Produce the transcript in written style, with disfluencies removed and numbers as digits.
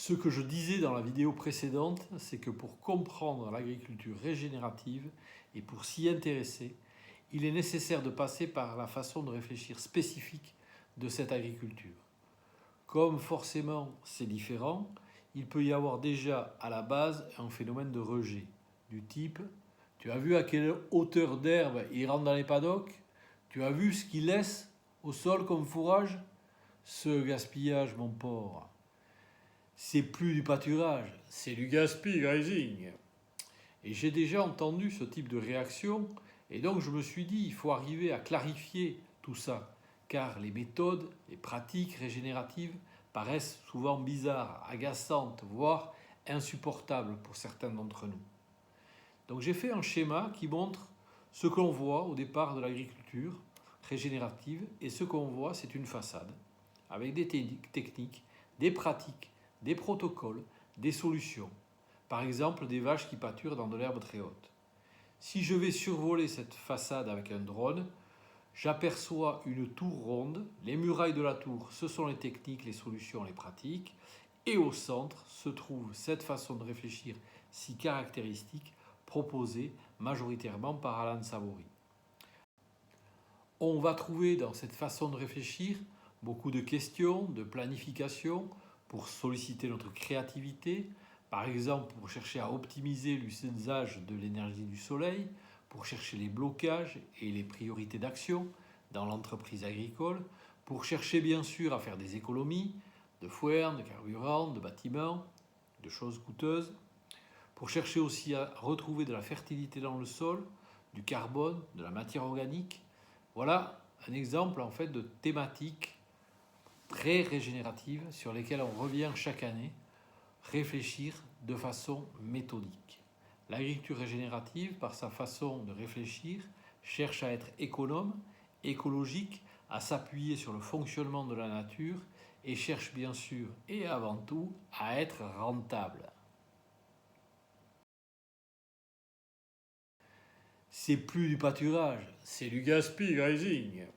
Ce que je disais dans la vidéo précédente, c'est que pour comprendre l'agriculture régénérative et pour s'y intéresser, il est nécessaire de passer par la façon de réfléchir spécifique de cette agriculture. Comme forcément c'est différent, il peut y avoir déjà à la base un phénomène de rejet, du type « Tu as vu à quelle hauteur d'herbe il rentre dans les paddocks? Tu as vu ce qu'il laisse au sol comme fourrage? Ce gaspillage, mon porc, c'est plus du pâturage, c'est du gaspillage. » Et j'ai déjà entendu ce type de réaction, et donc je me suis dit, il faut arriver à clarifier tout ça, car les méthodes, les pratiques régénératives paraissent souvent bizarres, agaçantes, voire insupportables pour certains d'entre nous. Donc j'ai fait un schéma qui montre ce qu'on voit au départ de l'agriculture régénérative, et ce qu'on voit, c'est une façade, avec des techniques, des pratiques, des protocoles, des solutions. Par exemple, des vaches qui pâturent dans de l'herbe très haute. Si je vais survoler cette façade avec un drone, j'aperçois une tour ronde. Les murailles de la tour, ce sont les techniques, les solutions, les pratiques. Et au centre se trouve cette façon de réfléchir si caractéristique, proposée majoritairement par Alan Savory. On va trouver dans cette façon de réfléchir beaucoup de questions, de planification pour solliciter notre créativité, par exemple pour chercher à optimiser l'usage de l'énergie du soleil, pour chercher les blocages et les priorités d'action dans l'entreprise agricole, pour chercher bien sûr à faire des économies de foin, de carburant, de bâtiments, de choses coûteuses, pour chercher aussi à retrouver de la fertilité dans le sol, du carbone, de la matière organique. Voilà un exemple en fait de thématiques très régénératives sur lesquelles on revient chaque année, réfléchir de façon méthodique. L'agriculture régénérative, par sa façon de réfléchir, cherche à être économe, écologique, à s'appuyer sur le fonctionnement de la nature et cherche bien sûr et avant tout à être rentable. C'est plus du pâturage, c'est du gaspillage.